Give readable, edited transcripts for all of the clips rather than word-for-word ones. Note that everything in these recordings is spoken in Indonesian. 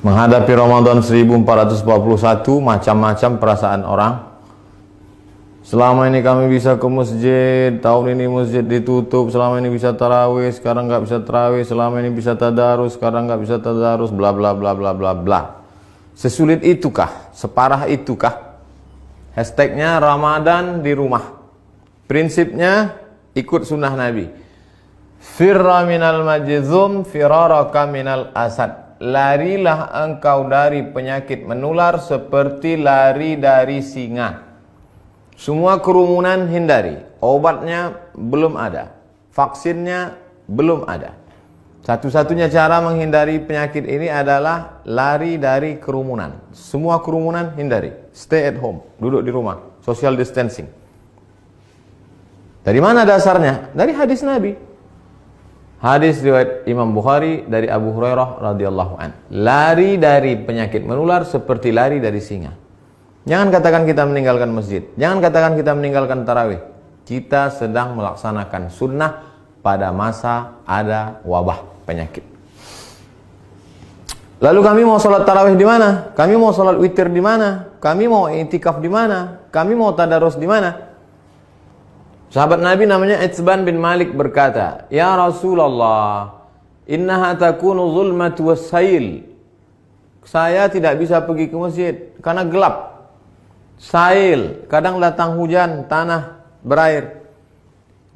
Menghadapi Ramadan 1441, macam-macam perasaan orang. Selama ini kami bisa ke masjid, tahun ini masjid ditutup. Selama ini bisa tarawih, sekarang nggak bisa tarawih. Selama ini bisa tadarus, sekarang nggak bisa tadarus. Bla bla bla bla bla bla. Sesulit itukah? Separah itukah? Hashtagnya Ramadan di rumah. Prinsipnya ikut sunnah Nabi. Firra minal majzum, firaraka minal asad. Larilah engkau dari penyakit menular seperti lari dari singa. Semua kerumunan hindari. Obatnya belum ada. Vaksinnya belum ada. Satu-satunya cara menghindari penyakit ini adalah lari dari kerumunan. Semua kerumunan hindari. Stay at home. Duduk di rumah. Social distancing. Dari mana dasarnya? Dari hadis Nabi. Hadis riwayat Imam Bukhari dari Abu Hurairah radhiyallahu an. Lari dari penyakit menular seperti lari dari singa. Jangan katakan kita meninggalkan masjid. Jangan katakan kita meninggalkan tarawih. Kita sedang melaksanakan sunnah pada masa ada wabah penyakit. Lalu kami mau sholat tarawih di mana? Kami mau sholat witir di mana? Kami mau i'tikaf di mana? Kami mau tadarus di mana? Sahabat Nabi namanya Itsban bin Malik berkata, "Ya Rasulullah, innaha takunu zulmatu wassail." Saya tidak bisa pergi ke masjid karena gelap. Sail, kadang datang hujan, tanah berair.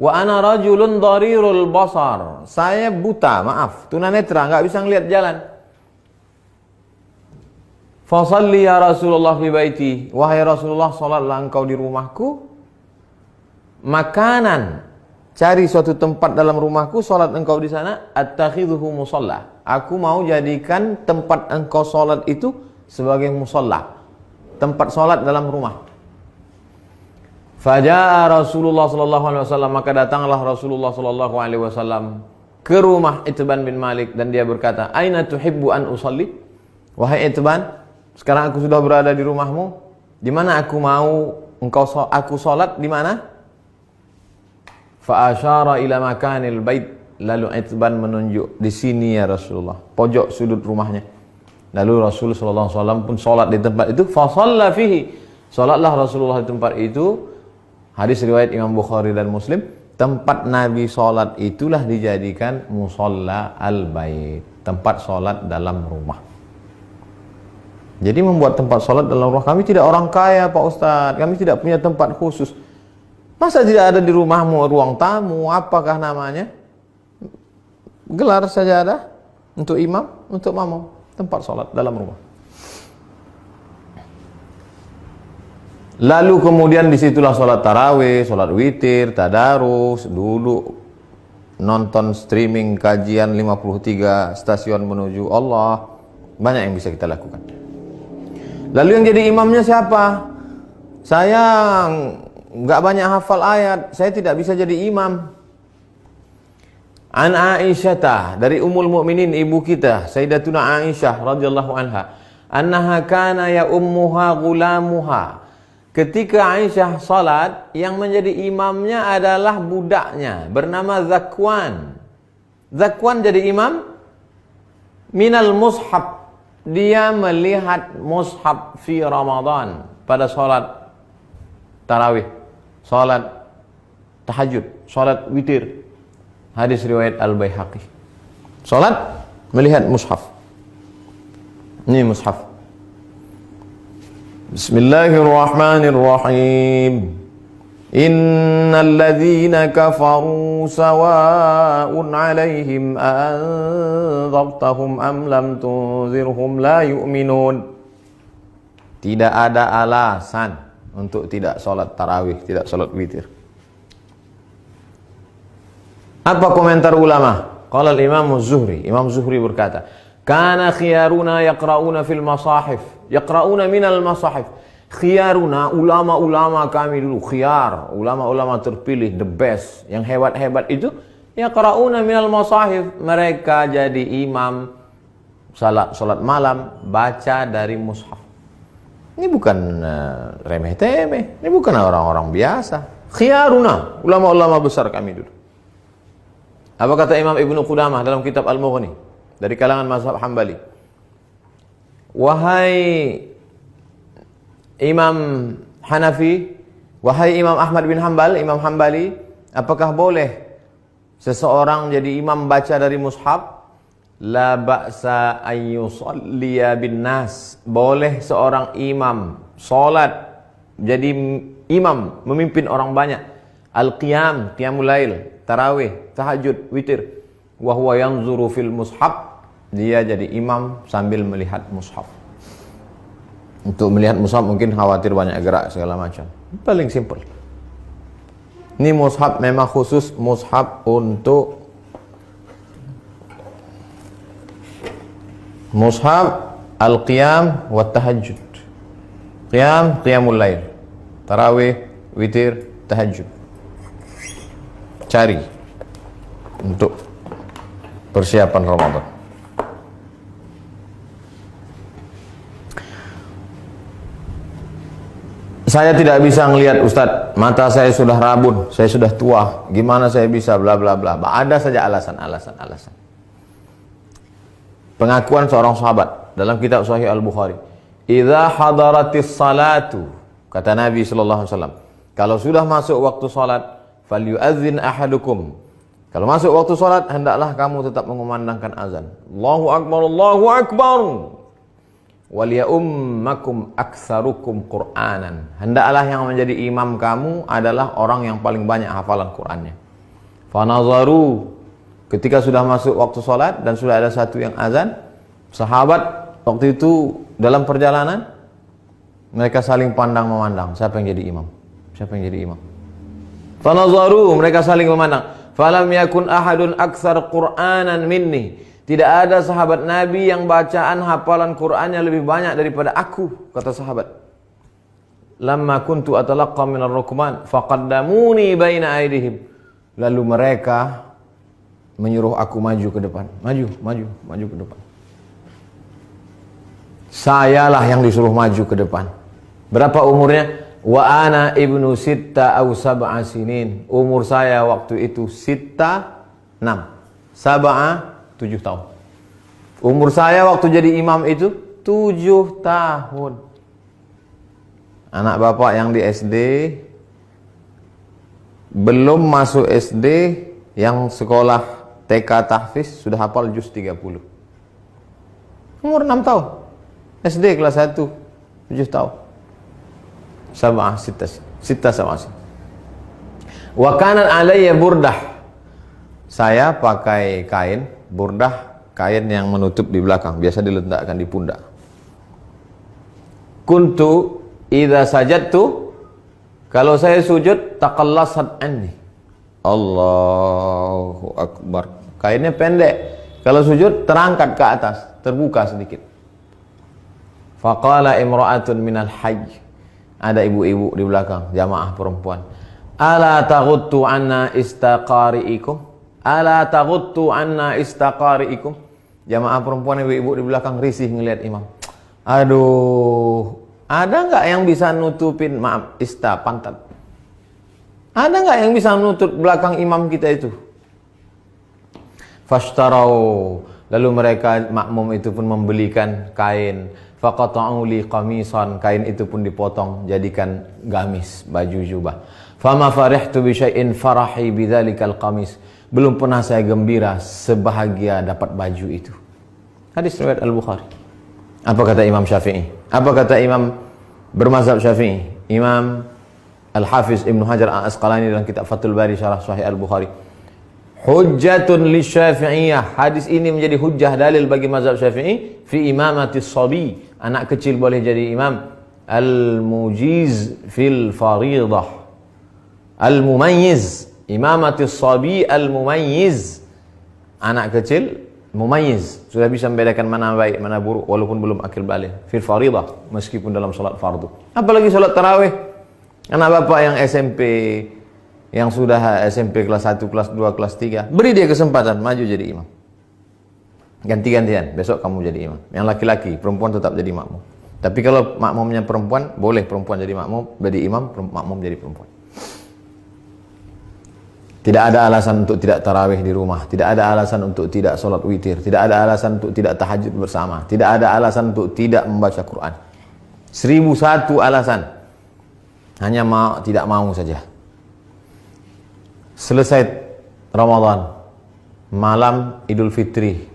Wa ana rajulun dharirul basar. Saya buta, maaf, tunanetra, enggak bisa ngelihat jalan. Fa shalli ya Rasulullah fi baiti. Wahai Rasulullah, salatlah engkau di rumahku. Makanan, cari suatu tempat dalam rumahku, salat engkau di sana. Attakhidhuhu musalla. Aku mau jadikan tempat engkau salat itu sebagai musalla, tempat salat dalam rumah. Faja'a Rasulullah sallallahu alaihi wasallam, maka datanglah Rasulullah sallallahu alaihi wasallam ke rumah Itban bin Malik dan dia berkata, "Aina tuhibbu an usalli?" Wahai Itban, sekarang aku sudah berada di rumahmu. Di mana aku mau aku salat di mana? Fa asyara ila makanil bait. Lalu Itban menunjuk, di sini ya Rasulullah, pojok sudut rumahnya. Lalu Rasul sallallahu alaihi wasallam pun salat di tempat itu. Fa shalla fihi. Salatlah Rasulullah di tempat itu. Hadis riwayat Imam Bukhari dan Muslim. Tempat Nabi salat itulah dijadikan musalla al-bait, tempat salat dalam rumah. Jadi membuat tempat salat dalam rumah. Kami tidak orang kaya Pak Ustadz. Kami tidak punya tempat khusus. Masa tidak ada di rumahmu ruang tamu, apakah namanya? Gelar sajadah untuk imam, untuk makmum, tempat sholat dalam rumah. Lalu kemudian disitulah sholat tarawih, sholat witir, tadarus, dulu nonton streaming kajian 53 stasiun menuju Allah. Banyak yang bisa kita lakukan. Lalu yang jadi imamnya siapa? Saya nggak banyak hafal ayat, saya tidak bisa jadi imam. An Aisyah, dari Ummul Mukminin, ibu kita Sayyidatuna Aisyah radhiyallahu anha, annaha kana ya ummuha gulamuha. Ketika Aisyah salat, yang menjadi imamnya adalah budaknya bernama Zakwan. Zakwan jadi imam minal mushaf. Dia melihat mushaf fi Ramadan pada salat tarawih, salat tahajud, salat witir. Hadis riwayat Al-Baihaqi. Salat melihat mushaf. Ini mushaf. Bismillahirrahmanirrahim. Innal ladzina kafaru sawa'un 'alaihim anzartahum am lam tunzirhum la yu'minun. Tidak ada alasan untuk tidak sholat tarawih, tidak sholat witir. Apa komentar ulama? Qala al-Imam Az-Zuhri. Imam Zuhri berkata, "Kana khiyaruna yaqra'una fil masahif." Yaqra'una minal masahif. Khiyaruna, ulama-ulama kami dulu, khiyar, ulama-ulama terpilih, the best, yang hebat-hebat itu, yaqra'una minal masahif. Mereka jadi imam salat malam, baca dari mushaf. Ini bukan remeh-temeh, ini bukan orang-orang biasa. Khiyaruna, ulama-ulama besar kami dulu. Apa kata Imam Ibnu Qudamah dalam kitab Al-Mughni dari kalangan mazhab Hambali? wahai Imam Hanafi, wahai Imam Ahmad bin Hanbal, Imam Hambali, apakah boleh seseorang jadi imam baca dari mushaf? La ba'sa ayyusalliya bin nas. Boleh seorang imam salat jadi imam memimpin orang banyak. Al-qiyam, qiyamul lail, tarawih, tahajud, witir. Wa huwa yanzuru fil mushaf. Dia jadi imam sambil melihat mushaf. Untuk melihat mushaf mungkin khawatir banyak gerak segala macam. Paling simple. Ini mushaf memang khusus mushaf untuk mushaf al-qiyam wa tahajud. Qiyam, qiyamul lail. Tarawih, witir, tahajud. Cari untuk persiapan Ramadan. Saya tidak bisa ngelihat Ustadz, mata saya sudah rabun, saya sudah tua, gimana saya bisa bla bla bla. Ada saja alasan. Pengakuan seorang sahabat dalam kitab Sahih Al-Bukhari. Idza hadaratis salatu, kata Nabi sallallahu alaihi wasallam, kalau sudah masuk waktu salat, falyu'adzin ahadukum. Kalau masuk waktu salat, hendaklah kamu tetap mengumandangkan azan. Allahu akbar, Allahu akbar. Waliyummakum aktsarukum Qur'anan. Hendaklah yang menjadi imam kamu adalah orang yang paling banyak hafalan Qur'annya. Fanazaru, ketika sudah masuk waktu salat dan sudah ada satu yang azan, sahabat waktu itu dalam perjalanan mereka saling pandang memandang, siapa yang jadi imam? Siapa yang jadi imam? Fanazaru, mereka saling memandang. Falam yakun ahadun aktsar Qur'anan minni. Tidak ada sahabat Nabi yang bacaan hafalan Qur'annya lebih banyak daripada aku, kata sahabat. Lamma kuntu atalaqqa minar rukman faqaddamuni baina aydihim. Lalu mereka menyuruh aku maju ke depan. Maju ke depan. Sayalah yang disuruh maju ke depan. Berapa umurnya? Wa ana ibnu sitta aw sab'a sinin. Umur saya waktu itu sitta 6. Sab'a 7 tahun. Umur saya waktu jadi imam itu 7 tahun. Anak bapak yang di SD, belum masuk SD, yang sekolah TK tahfiz sudah hafal juz 30. Umur 6 tahun. SD kelas 1, 7 tahun. Sab'ah sitta sab'ah. Wa kanat alayya burdah. Saya pakai kain burdah, kain yang menutup di belakang, biasa diletakkan di pundak. Kuntu idza sajadtu, kalau saya sujud, taqallasat anni. Allahu akbar. Kainnya pendek. Kalau sujud terangkat ke atas, terbuka sedikit. Faqala imra'atun minal hajj. Ada ibu-ibu di belakang, jamaah perempuan. Ala taghuttu anna istaqari'ikum? Ala taghuttu anna istaqari'ikum? Jamaah perempuan, ibu-ibu di belakang risih ngelihat imam. Aduh, ada nggak yang bisa nutupin, maaf, pantat? Ada nggak yang bisa nutup belakang imam kita itu? Fashtarau, lalu mereka makmum itu pun membelikan kain. Faqata'u li qamisan, kain itu pun dipotong jadikan gamis, baju jubah. Fama farihtu bi syai'in farahi bidzalikal qamis. Belum pernah saya gembira sebahagia dapat baju itu. Hadis riwayat Al-Bukhari. Apa kata Imam Syafi'i? Apa kata Imam bermazhab Syafi'i? Imam Al-Hafiz Ibnu Hajar Al-Asqalani dalam kitab Fathul Bari syarah Sahih Al-Bukhari. Hujjatun li Syafi'iyah. Hadis ini menjadi hujjah, dalil bagi mazhab Syafi'i fi imamatis sabi. Anak kecil boleh jadi imam. Al-mujiz fil faridah. Al-mumayyiz. Imamatis sabi al-mumayyiz. Anak kecil mumayyiz, sudah bisa membedakan mana baik mana buruk walaupun belum akil balik. Fil faridah, meskipun dalam salat fardu. Apalagi salat tarawih. Anak bapak yang SMP, yang sudah SMP kelas 1, kelas 2, kelas 3, beri dia kesempatan maju jadi imam. Ganti-gantian, besok kamu jadi imam. Yang laki-laki, perempuan tetap jadi makmum. Tapi kalau makmumnya perempuan, boleh perempuan jadi makmum, jadi imam, makmum jadi perempuan. Tidak ada alasan untuk tidak tarawih di rumah. Tidak ada alasan untuk tidak sholat witir. Tidak ada alasan untuk tidak tahajud bersama. Tidak ada alasan untuk tidak membaca Quran. 1001 alasan. Hanya tidak mau saja. Selesai Ramadan, malam Idul Fitri.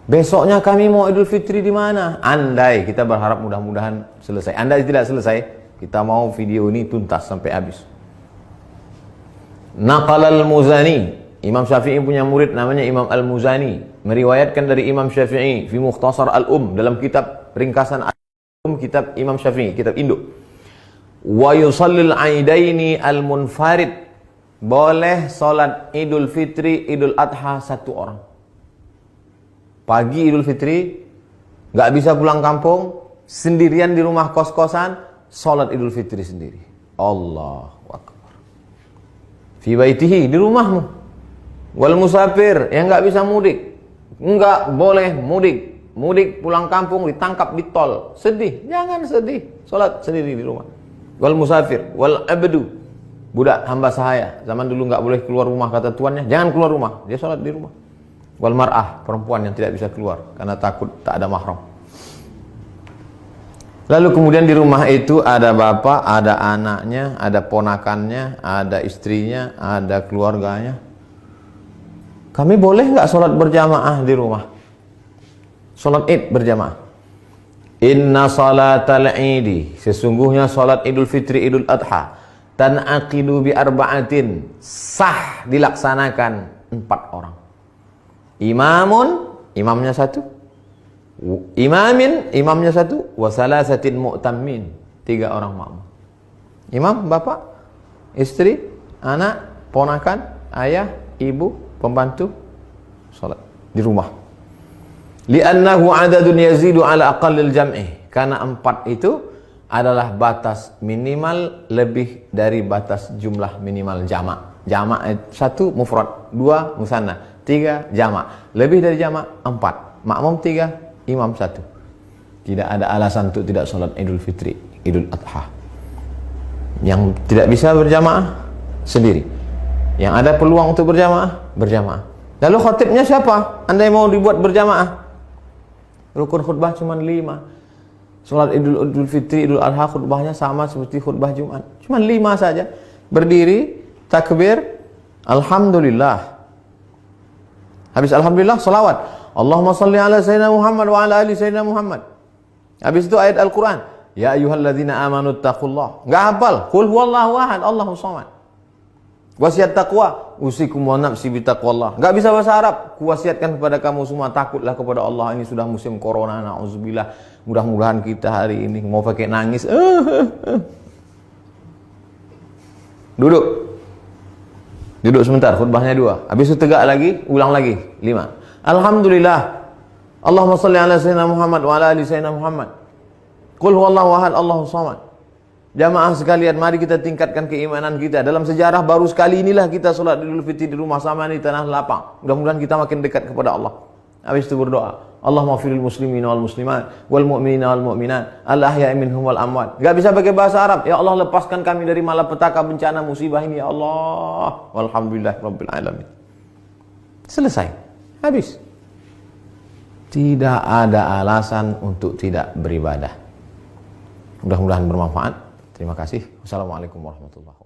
Besoknya kami mau Idul Fitri di mana? Andai, kita berharap mudah-mudahan selesai. Andai tidak selesai, kita mau video ini tuntas sampai habis. Naqal al-Muzani, Imam Syafi'i punya murid namanya Imam al-Muzani, meriwayatkan dari Imam Syafi'i fi Mukhtasar al-Um, dalam kitab ringkasan al-Um, kitab Imam Syafi'i, kitab induk. Wa yusallil aidaini al-munfarid, boleh salat Idul Fitri, Idul Adha satu orang. Pagi Idul Fitri, nggak bisa pulang kampung, sendirian di rumah kos-kosan, salat Idul Fitri sendiri. Allahu Akbar. Fi baitihi, di rumahmu. Wal musafir, yang nggak bisa mudik, nggak boleh mudik. Mudik pulang kampung ditangkap di tol, sedih. Jangan sedih, salat sendiri di rumah. Wal musafir, wal abdu, budak hamba sahaya. Zaman dulu nggak boleh keluar rumah kata tuannya, jangan keluar rumah, dia salat di rumah. Wal mar'ah, perempuan yang tidak bisa keluar karena takut tak ada mahram. Lalu kemudian di rumah itu ada bapak, ada anaknya, ada ponakannya, ada istrinya, ada keluarganya. Kami boleh nggak sholat berjamaah di rumah? Sholat Id berjamaah. Inna salatal idi, sesungguhnya sholat Idul Fitri, Idul Adha, tan'aqidu bi arba'atin, sah dilaksanakan 4 orang. Imamun, imamnya 1. Imamin, imamnya 1, wa salasatin mu'tammin, 3 orang makmum. Imam, bapak, istri, anak, ponakan, ayah, ibu, pembantu, salat di rumah. Li'annahu adadun yazidu ala aqallil jam'i, karena 4 itu adalah batas minimal lebih dari batas jumlah minimal jamak. Jamak 1 mufrad, 2 musanna, 3 jamak. Lebih dari jamak 4, makmum 3, imam 1. Tidak ada alasan untuk tidak sholat Idul Fitri, Idul Adha. Yang tidak bisa berjamaah sendiri. Yang ada peluang untuk berjamaah, berjamaah. Lalu khatibnya siapa? Andai mau dibuat berjamaah, rukun khutbah cuma 5. Sholat Idul Fitri, Idul Adha khutbahnya sama seperti khutbah Jumat, cuma 5 saja. Berdiri, takbir, alhamdulillah. Habis alhamdulillah, salawat. Allahumma salli ala sayyidina Muhammad wa ala ali sayyidina Muhammad. Habis itu ayat Al-Quran. Ya ayyuhalladzina amanu taqullah. Enggak hafal. Qul huwallahu ahad, Allahus samad. Wasiat taqwa, usikum wa nafsi bi taqwallah. Enggak bisa bahasa Arab. Kuwasiatkan kepada kamu semua takutlah kepada Allah. Ini sudah musim corona, nauzubillah. Mudah-mudahan kita hari ini mau pakai nangis. Duduk. Duduk sebentar, khutbahnya 2. Habis itu tegak lagi, ulang lagi 5. Alhamdulillah. Allahumma salli ala sayyidina Muhammad wa ala ali sayyidina Muhammad. Qul huwallahu ahad, Allahus samad. Jamaah sekalian, mari kita tingkatkan keimanan kita. Dalam sejarah baru sekali inilah kita sholat Idul Fitri di rumah sama di tanah lapang. Mudah-mudahan kita makin dekat kepada Allah. Habis itu berdoa. Allahumma firil muslimin wal muslimat wal mu'minina wal mu'minat al ahya'i minhum wal amwat. Enggak bisa pakai bahasa Arab. Ya Allah, lepaskan kami dari malapetaka bencana musibah ini ya Allah. Walhamdulillah rabbil alamin. Selesai. Habis. Tidak ada alasan untuk tidak beribadah. Mudah-mudahan bermanfaat. Terima kasih. Wassalamualaikum warahmatullahi wabarakatuh.